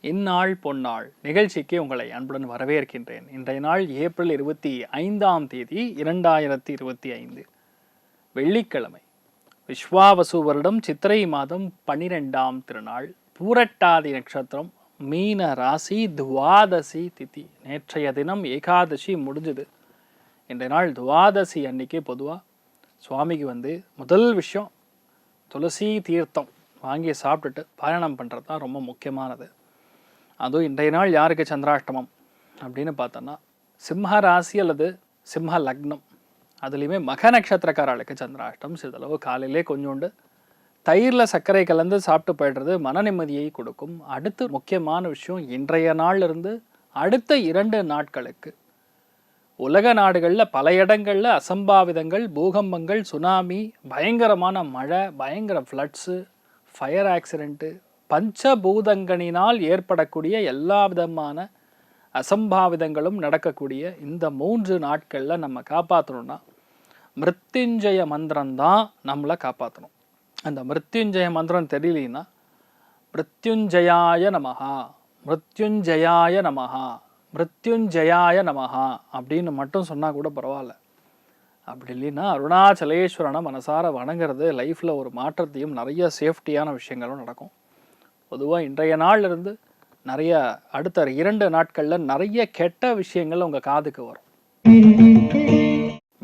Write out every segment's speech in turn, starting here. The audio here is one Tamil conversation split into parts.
இந்நாள் பொன்னாள் நிகழ்ச்சிக்கு உங்களை அன்புடன் வரவேற்கின்றேன். இன்றைய நாள் ஏப்ரல் 25 2025 வெள்ளிக்கிழமை. விஸ்வாவசு வருடம் சித்திரை மாதம் 12ஆம் திருநாள், பூரட்டாதி நட்சத்திரம், மீன ராசி, துவாதசி திதி. நேற்றைய தினம் ஏகாதசி முடிஞ்சது. இன்றைய நாள் துவாதசி அன்னைக்கு பொதுவாக சுவாமிக்கு முதல் விஷயம் துளசி தீர்த்தம் வாங்கி சாப்பிட்டுட்டு பாராயணம் பண்ணுறது தான் ரொம்ப முக்கியமானது. அதுவும் இன்றைய நாள் யாருக்கு சந்திராஷ்டமம் அப்படின்னு பார்த்தோன்னா, சிம்ம ராசி அல்லது சிம்ம லக்னம், அதுலேயுமே மக நட்சத்திரக்காரர்களுக்கு சந்திராஷ்டம். சிறிதளவு காலையிலே கொஞ்சோண்டு தயிரில் சர்க்கரை கலந்து சாப்பிட்டு போய்டுறது மன நிம்மதியை கொடுக்கும். அடுத்து முக்கியமான விஷயம், இன்றைய நாளிலிருந்து அடுத்த 2 நாட்களுக்கு உலக நாடுகளில் பல இடங்களில் அசம்பாவிதங்கள், பூகம்பங்கள், சுனாமி, பயங்கரமான மழை, பயங்கர ஃப்ளட்ஸு, ஃபயர் ஆக்சிடெண்ட்டு, பஞ்சபூதங்களினால் ஏற்படக்கூடிய எல்லா விதமான அசம்பாவிதங்களும் நடக்கக்கூடிய இந்த 3 நாட்களில் நம்ம காப்பாற்றணும்னா மிருத்யுஞ்சய மந்திரம்தான் நம்மளை காப்பாற்றணும். அந்த மிருத்யுஞ்சய மந்திரம் தெரியலனா மிருத்யுஞ்சயாய நமஹா, மிருத்யுஞ்சயாய நமஹா, மிருத்யுஞ்சயாய நமஹா அப்படின்னு மட்டும் சொன்னால் கூட பரவாயில்ல. அப்படி இல்லைன்னா அருணாச்சலேஸ்வரனை மனசார வணங்குறது லைஃப்பில் ஒரு மாற்றத்தையும் நிறைய சேஃப்டியான விஷயங்களும் நடக்கும். பொதுவாக இன்றைய நாளிலிருந்து நிறைய அடுத்த 2 நாட்களில் நிறைய கெட்ட விஷயங்கள் உங்கள் காதுக்கு வரும்.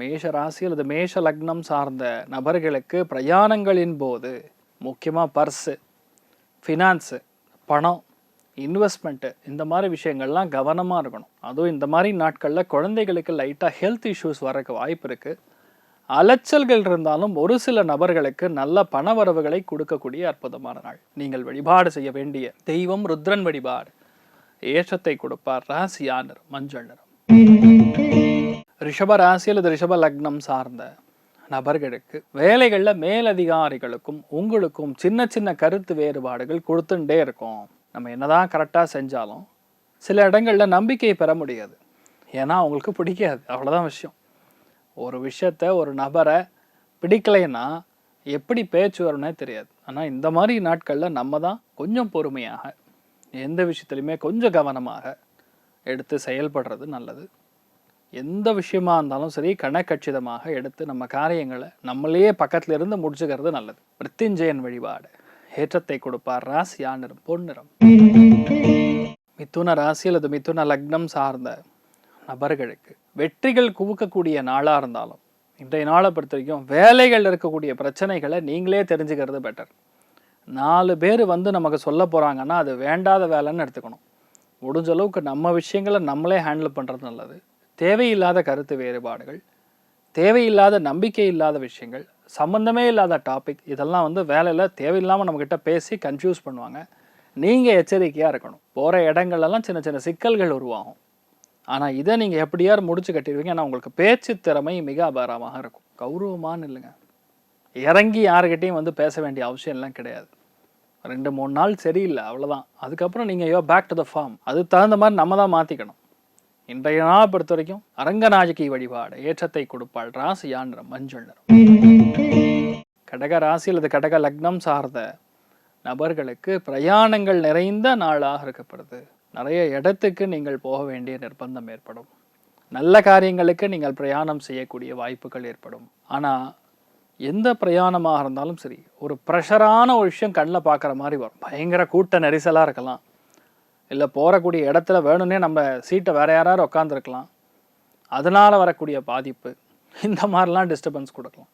மேஷ ராசி அல்லது மேஷ லக்னம் சார்ந்த நபர்களுக்கு பிரயாணங்களின் போது முக்கியமாக பர்ஸு, ஃபினான்ஸு, பணம், இன்வெஸ்ட்மெண்ட்டு, இந்த மாதிரி விஷயங்கள்லாம் கவனமாக இருக்கணும். அதுவும் இந்த மாதிரி நாட்களில் குழந்தைகளுக்கு லைட்டாக ஹெல்த் இஷ்யூஸ் வரக்கு வாய்ப்பு இருக்குது. அலைச்சல்கள் இருந்தாலும் ஒரு சில நபர்களுக்கு நல்ல பணவரவுகளை கொடுக்கக்கூடிய அற்புதமான நாள். நீங்கள் வழிபாடு செய்ய வேண்டிய தெய்வம் ருத்ரன் வழிபாடு. ஏற்றத்தை கொடுப்பார். ராசியா நிறம் மஞ்சள் நிறம். ரிஷப ராசி அல்லது ரிஷப லக்னம் சார்ந்த நபர்களுக்கு வேலைகளில் மேலதிகாரிகளுக்கும் உங்களுக்கும் சின்ன சின்ன கருத்து வேறுபாடுகள் கொடுத்துட்டே இருக்கும். நம்ம என்னதான் கரெக்டாக செஞ்சாலும் சில இடங்களில் நம்பிக்கை பெற முடியாது. ஏன்னா அவங்களுக்கு பிடிக்காது, அவ்வளோதான் விஷயம். ஒரு விஷயத்த ஒரு நபரை பிடிக்கலைன்னா எப்படி பேச்சு வரும்னே தெரியாது. ஆனால் இந்த மாதிரி நாட்களில் நம்ம தான் கொஞ்சம் பொறுமையாக, எந்த விஷயத்துலையுமே கொஞ்சம் கவனமாக எடுத்து செயல்படுறது நல்லது. எந்த விஷயமா இருந்தாலும் சரி கணக்கச்சிதமாக எடுத்து நம்ம காரியங்களை நம்மளையே பக்கத்துல இருந்து முடிச்சுக்கிறது நல்லது. மிருத்யுஞ்சயன் வழிபாடு. ஏற்றத்தை கொடுப்பார். ராசியா நிறம் பொன்னிறம். மிதுன ராசி அல்லது மிதுன லக்னம் சார்ந்த நபர்களுக்கு வெற்றிகள் குவிக்கக்கூடிய நாளாக இருந்தாலும் இன்றைய நாளை பொறுத்த வரைக்கும் வேலைகள் இருக்கக்கூடிய பிரச்சனைகளை நீங்களே தெரிஞ்சுக்கிறது பெட்டர். 4 பேர் நமக்கு சொல்ல போகிறாங்கன்னா அது வேண்டாத வேலைன்னு எடுத்துக்கணும். முடிஞ்ச அளவுக்கு நம்ம விஷயங்களை நம்மளே ஹேண்டில் பண்ணுறது நல்லது. தேவையில்லாத கருத்து வேறுபாடுகள், தேவையில்லாத நம்பிக்கை இல்லாத விஷயங்கள், சம்மந்தமே இல்லாத டாபிக், இதெல்லாம் வேலையில் தேவையில்லாமல் நம்மக்கிட்ட பேசி கன்ஃபியூஸ் பண்ணுவாங்க. நீங்கள் எச்சரிக்கையாக இருக்கணும். போகிற இடங்கள்லாம் சின்ன சின்ன சிக்கல்கள் உருவாகும். ஆனால் இதை நீங்கள் எப்படியாவது முடிச்சு கட்டிடுவீங்க. ஆனால் உங்களுக்கு பேச்சு திறமை மிக அபாரமாக இருக்கும். கௌரவமானு இல்லைங்க, இறங்கி யாருக்கிட்டையும் பேச வேண்டிய அவசியம்லாம் கிடையாது. 2-3 நாள் சரியில்லை, அவ்வளோதான். அதுக்கப்புறம் நீங்கள் பேக் டு த ஃபார்ம். அது தகுந்த மாதிரி நம்ம தான் மாற்றிக்கணும். இன்றைய நாள் பொறுத்த வரைக்கும் அரங்கநாயகி வழிபாடு. ஏற்றத்தை கொடுப்பாள். ராசியா நிறம் மஞ்சள் நிறம். கடக ராசி அல்லது கடக லக்னம் சார்ந்த நபர்களுக்கு பிரயாணங்கள் நிறைந்த நாளாக இருக்கப்படுது. நிறைய இடத்துக்கு நீங்கள் போக வேண்டிய நிர்பந்தம் ஏற்படும். நல்ல காரியங்களுக்கு நீங்கள் பிரயாணம் செய்யக்கூடிய வாய்ப்புகள் ஏற்படும். ஆனால் எந்த பிரயாணமாக இருந்தாலும் சரி ஒரு ப்ரெஷரான ஒரு விஷயம் கண்ணில் பார்க்குற மாதிரி வரும். பயங்கர கூட்ட நெரிசலாக இருக்கலாம், இல்லை போகக்கூடிய இடத்துல வேணும்னே நம்ம சீட்டை வேறு யாராவது உட்காந்துருக்கலாம். அதனால் வரக்கூடிய பாதிப்பு, இந்த மாதிரிலாம் டிஸ்டர்பன்ஸ் கொடுக்கலாம்.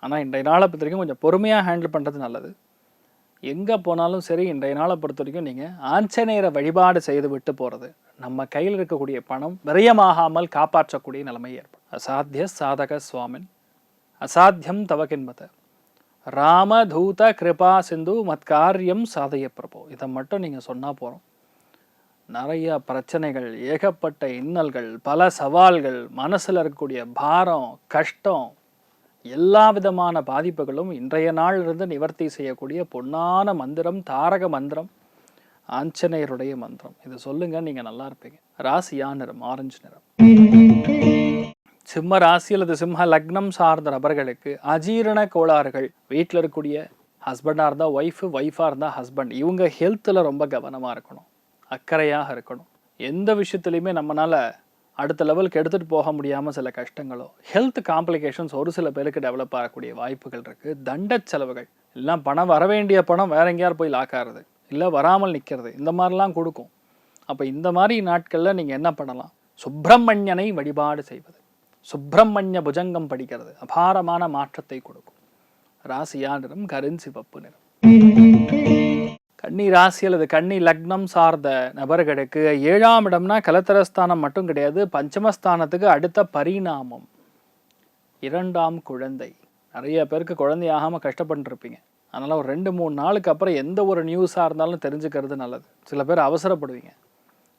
ஆனால் இன்றைய நாளை பொறுத்த வரைக்கும் கொஞ்சம் பொறுமையாக ஹேண்டில் பண்ணுறது நல்லது. எங்கே போனாலும் சரி இன்றைய நாளை பொறுத்த வரைக்கும் நீங்கள் ஆஞ்சநேயரை வழிபாடு செய்து விட்டு போகிறது நம்ம கையில் இருக்கக்கூடிய பணம் விரயமாகாமல் காப்பாற்றக்கூடிய நிலைமை ஏற்படும். அசாத்திய சாதக சுவாமின் அசாத்தியம் தவகின்மத ராமதூத கிருபா சிந்து மத்காரியம் சாதய பிரபோ. இதை மட்டும் நீங்கள் சொன்னால் போகிறோம். நிறைய பிரச்சனைகள், ஏகப்பட்ட இன்னல்கள், பல சவால்கள், மனசில் இருக்கக்கூடிய பாரம், கஷ்டம், எல்லா விதமான பாதிப்புகளும் இன்றைய நாளிலிருந்து நிவர்த்தி செய்யக்கூடிய பொன்னான மந்திரம், தாரக மந்திரம், ஆஞ்சநேயருடைய மந்திரம். இது சொல்லுங்க, நீங்கள் நல்லா இருப்பீங்க. ராசியா நிறம் ஆரஞ்சு நிறம். சிம்ம ராசி அல்லது சிம்ம லக்னம் சார்ந்த நபர்களுக்கு அஜீரண கோளாறுகள், வீட்டில் இருக்கக்கூடிய ஹஸ்பண்டாக இருந்தால் ஒய்ஃபு, ஒய்ஃபாக இருந்தால் ஹஸ்பண்ட், இவங்க ஹெல்த்தில் ரொம்ப கவனமாக இருக்கணும். அக்கறையாக இருக்கணும். எந்த விஷயத்துலையுமே நம்மளால் அடுத்த லெவலுக்கு எடுத்துகிட்டு போக முடியாமல் சில கஷ்டங்களோ ஹெல்த் காம்ப்ளிகேஷன்ஸ் ஒரு சில பேருக்கு டெவலப் ஆகக்கூடிய வாய்ப்புகள் இருக்குது. தண்ட செலவுகள் எல்லாம் பணம் வர வேண்டிய பணம் வேற எங்கேயாவது போய் லாக்காகிறது, இல்லை வராமல் நிற்கிறது, இந்த மாதிரிலாம் கொடுக்கும். அப்போ இந்த மாதிரி நாட்களில் நீங்கள் என்ன பண்ணலாம்? சுப்பிரமணியனை வழிபாடு செய்வது, சுப்பிரமணிய புஜங்கம் படிக்கிறது அபாரமான மாற்றத்தை கொடுக்கும். ராசியா நிறம் கருஞ்சிவப்பு நிறம். கன்னி ராசி அல்லது கன்னி லக்னம் சார்ந்த நபர்களுக்கு 7ஆம் இடம்னா கலத்திரஸ்தானம் மட்டும் கிடையாது, பஞ்சமஸ்தானத்துக்கு அடுத்த பரிணாமம். 2ஆம் குழந்தை. நிறைய பேருக்கு குழந்தையாகாமல் கஷ்டப்பட்டுருப்பீங்க. அதனால் ஒரு 2-3 நாளுக்கு அப்புறம் எந்த ஒரு நியூஸாக இருந்தாலும் தெரிஞ்சுக்கிறது நல்லது. சில பேர் அவசரப்படுவீங்க.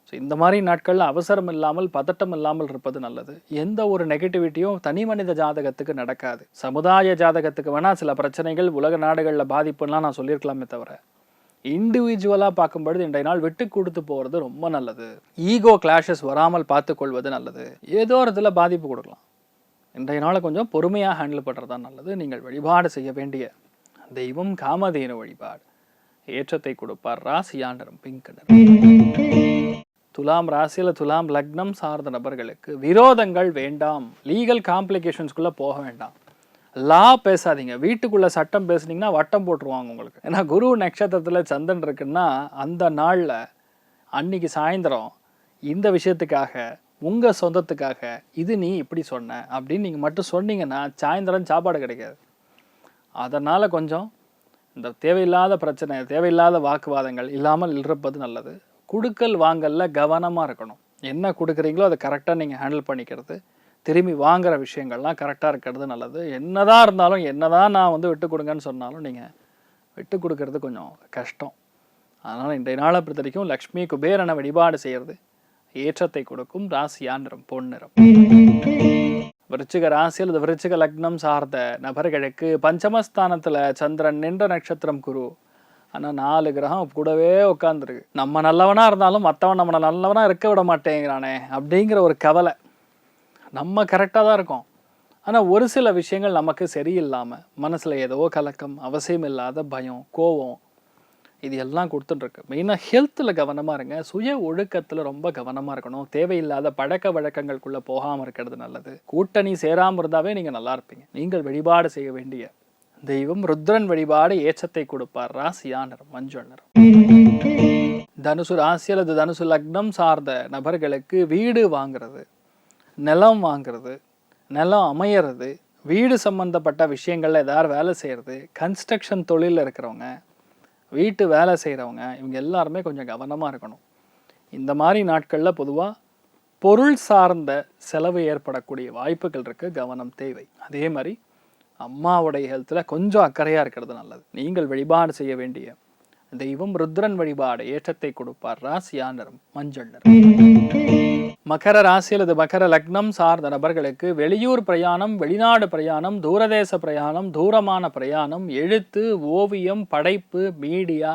ஸோ இந்த மாதிரி நாட்களில் அவசரம் இல்லாமல் பதட்டம் இல்லாமல் இருப்பது நல்லது. எந்த ஒரு நெகட்டிவிட்டியும் தனி மனித ஜாதகத்துக்கு நடக்காது. சமுதாய ஜாதகத்துக்கு வேணால் சில பிரச்சனைகள் உலக நாடுகளில் பாதிப்புலாம் நான் சொல்லியிருக்கலாமே தவிர, இண்டிவிஜுவலாக பார்க்கும்பொழுது இன்றைய நாள் விட்டு கொடுத்து போகிறது ரொம்ப நல்லது. ஈகோ கிளாஷஸ் வராமல் பார்த்துக்கொள்வது நல்லது. ஏதோ ஒரு இதில் பாதிப்பு கொடுக்கலாம். இன்றைய நாளை கொஞ்சம் பொறுமையாக ஹேண்டில் பண்ணுறது தான் நல்லது. நீங்கள் வழிபாடு செய்ய வேண்டிய தெய்வம் காமதேனு வழிபாடு. ஏற்றத்தை கொடுப்பார். ராசியா நிறம் பிங்க் நிறம். துலாம் ராசியில் துலாம் லக்னம் சார்ந்த நபர்களுக்கு விரோதங்கள் வேண்டாம். லீகல் காம்ப்ளிகேஷன்ஸ்குள்ளே போக வேண்டாம். லா பேசாதீங்க. வீட்டுக்குள்ளே சட்டம் பேசுனீங்கன்னா வட்டம் போட்டுருவாங்க உங்களுக்கு. ஏன்னா குரு நட்சத்திரத்தில் சந்திரன் இருக்குன்னா அந்த நாளில் அன்னைக்கு சாயந்தரம் இந்த விஷயத்துக்காக உங்கள் சொந்தத்துக்காக இது நீ இப்படி சொன்ன அப்படின்னு நீங்கள் மட்டும் சொன்னீங்கன்னா சாயந்தரம் சாப்பாடு கிடைக்காது. அதனால் கொஞ்சம் இந்த தேவையில்லாத பிரச்சனை, தேவையில்லாத வாக்குவாதங்கள் இல்லாமல் இருப்பது நல்லது. குடுக்கல் வாங்கலில் கவனமாக இருக்கணும். என்ன கொடுக்குறீங்களோ அதை கரெக்டாக நீங்கள் ஹேண்டில் பண்ணிக்கிறது, திரும்பி வாங்குகிற விஷயங்கள்லாம் கரெக்டாக இருக்கிறது நல்லது. என்னதான் இருந்தாலும், என்னதான் நான் விட்டு கொடுங்கன்னு சொன்னாலும் நீங்கள் விட்டு கொடுக்கறது கொஞ்சம் கஷ்டம். அதனால் இன்றைய நாளை பொறுத்த வரைக்கும் லக்ஷ்மி குபேரனை வழிபாடு செய்கிறது ஏற்றத்தை கொடுக்கும். ராசியா நிறம் பொன் நிறம். விருச்சிக ராசி அல்லது விருச்சிக லக்னம் சார்ந்த நபர்களுக்கு பஞ்சமஸ்தானத்தில் சந்திரன் நின்ற நட்சத்திரம் குரு. ஆனால் 4 கிரகம் கூடவே உட்காந்துருக்கு. நம்ம நல்லவனாக இருந்தாலும் மற்றவன் நம்மளை நல்லவனாக இருக்க விட மாட்டேங்கிறானே அப்படிங்கிற ஒரு கவலை. நம்ம கரெக்டாக தான் இருக்கோம், ஆனால் ஒரு சில விஷயங்கள் நமக்கு சரியில்லாமல் மனசில் ஏதோ கலக்கம், அவசியம் இல்லாத பயம், கோபம், இது எல்லாம் கொடுத்துட்டுருக்கு. மெயினாக ஹெல்த்தில் கவனமாக இருங்க. சுய ஒழுக்கத்தில் ரொம்ப கவனமாக இருக்கணும். தேவையில்லாத பழக்க வழக்கங்களுக்குள்ளே போகாமல் இருக்கிறது நல்லது. கூட்டணி சேராமல் இருந்தாவே நீங்கள் நல்லா இருப்பீங்க. நீங்கள் வழிபாடு செய்ய வேண்டிய தெய்வம் ருத்ரன் வழிபாடு ஏற்றத்தை கொடுப்பார். ராசியா நிறம் மஞ்சள் நிறம். தனுசு ராசி அல்லது தனுசு லக்னம் சார்ந்த நபர்களுக்கு வீடு வாங்கிறது, நிலம் வாங்கிறது, நிலம் அமையிறது, வீடு சம்பந்தப்பட்ட விஷயங்கள்ல ஏதாவது வேலை செய்கிறது, கன்ஸ்ட்ரக்ஷன் தொழிலில் இருக்கிறவங்க, வீட்டு வேலை செய்கிறவங்க, இவங்க எல்லாருமே கொஞ்சம் கவனமாக இருக்கணும். இந்த மாதிரி நாட்களில் பொதுவாக பொருள் சார்ந்த செலவு ஏற்படக்கூடிய வாய்ப்புகள் இருக்குது. கவனம் தேவை. அதே மாதிரி அம்மாவுடைய ஹெல்த்தில் கொஞ்சம் அக்கறையாக இருக்கிறது நல்லது. நீங்கள் வழிபாடு செய்ய வேண்டிய தெய்வம் ருத்ரன் வழிபாடு ஏற்றத்தை கொடுப்பார். ராசியா நிறம் மஞ்சள் நிறம். மகர ராசி அல்லது மகர லக்னம் சார்ந்த நபர்களுக்கு வெளியூர் பிரயாணம், வெளிநாடு பிரயாணம், தூரதேச பிரயாணம், தூரமான பிரயாணம், எழுத்து, ஓவியம், படைப்பு, மீடியா,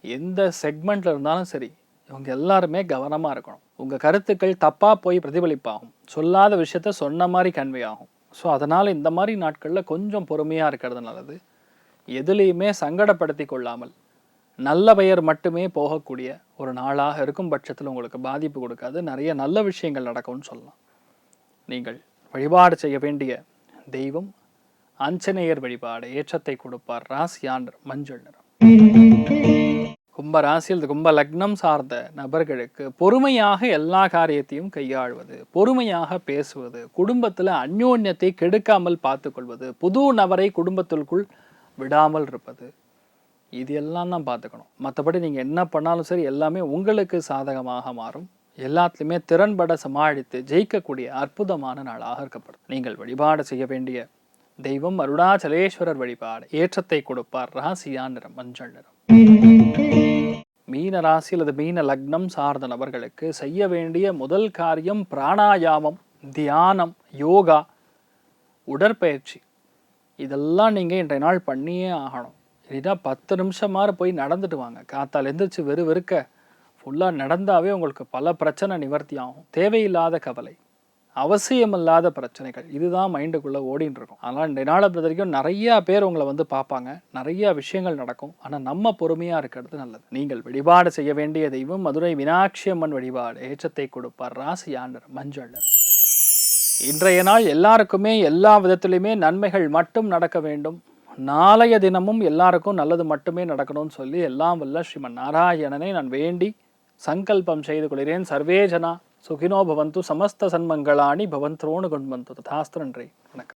எந்த செக்மெண்ட்ல இருந்தாலும் சரி இவங்க எல்லாருமே கவனமாக இருக்கணும். உங்கள் கருத்துக்கள் தப்பாக போய் பிரதிபலிப்பாகும். சொல்லாத விஷயத்த சொன்ன மாதிரி கன்வே ஆகும். ஸோ அதனால் இந்த மாதிரி நாட்களில் கொஞ்சம் பொறுமையாக இருக்கிறது நல்லது. எதுலேயுமே சங்கடப்படுத்தி கொள்ளாமல் நல்ல பெயர் மட்டுமே போகக்கூடிய ஒரு நாளாக இருக்கும் பட்சத்தில் உங்களுக்கு பாதிப்பு கொடுக்காது. நிறைய நல்ல விஷயங்கள் நடக்கும்னு சொல்லலாம். நீங்கள் வழிபாடு செய்ய வேண்டிய தெய்வம் ஆஞ்சநேயர் வழிபாடு ஏற்றத்தை கொடுப்பார். ராசியா நிறம் மஞ்சள் நிறம். கும்ப ராசியில் கும்ப லக்னம் சார்ந்த நபர்களுக்கு பொறுமையாக எல்லா காரியத்தையும் கையாள்வது, பொறுமையாக பேசுவது, குடும்பத்தில் அந்யோன்யத்தை கெடுக்காமல் பார்த்துக்கொள்வது, புது நபரை குடும்பத்திற்குள் விடாமல் இருப்பது, இது எல்லாம் தான் பார்த்துக்கணும். மற்றபடி நீங்கள் என்ன பண்ணாலும் சரி எல்லாமே உங்களுக்கு சாதகமாக மாறும். எல்லாத்துலேயுமே திறன்பட சமாளித்து ஜெயிக்கக்கூடிய அற்புதமான நாளாக இருக்கப்படும். நீங்கள் வழிபாடு செய்ய வேண்டிய தெய்வம் அருணாச்சலேஸ்வரர் வழிபாடு ஏற்றத்தை கொடுப்பார். ராசியா நிறம் மஞ்சள் நிறம். மீன ராசி அல்லது மீன லக்னம் சார்ந்த நபர்களுக்கு செய்ய வேண்டிய முதல் காரியம் பிராணாயாமம், தியானம், யோகா, உடற்பயிற்சி. இதெல்லாம் நீங்கள் இன்றைய நாள் பண்ணியே ஆகணும். இல்லைன்னா 10 நிமிஷமாறு போய் நடந்துட்டு வாங்க. காத்தால் எந்திரிச்சு வெறுக்க ஃபுல்லாக நடந்தாவே உங்களுக்கு பல பிரச்சனை நிவர்த்தி ஆகும். தேவையில்லாத கவலை, அவசியமில்லாத பிரச்சனைகள் இதுதான் மைண்டுக்குள்ளே ஓடின்னு இருக்கும். ஆனால் இந்த நாளை பொறுத்த வரைக்கும் நிறையா பேர் உங்களை வந்து பார்ப்பாங்க, நிறையா விஷயங்கள் நடக்கும். ஆனால் நம்ம பொறுமையாக இருக்கிறது நல்லது. நீங்கள் வழிபாடு செய்ய வேண்டிய தெய்வம் மதுரை மீனாட்சி அம்மன் வழிபாடு. ஏற்றத்தை கொடுப்பார். ராசியாண்டர் மஞ்சள். இன்றைய நாள் எல்லாருக்குமே எல்லா விதத்திலையுமே நன்மைகள் மட்டும் நடக்க வேண்டும். நாளைய தினமும் எல்லாருக்கும் நல்லது மட்டுமே நடக்கணும்னு சொல்லி எல்லாம் வல்ல ஸ்ரீமன் நாராயணனை நான் வேண்டி சங்கல்பம் செய்து கொள்கிறேன். சர்வே ஜனா சுகினோ பவந்து, சமஸ்த சன்மங்களாணி பவந்தோனு கொண்பந்து. ததாஸ்து. நன்றி, வணக்கம்.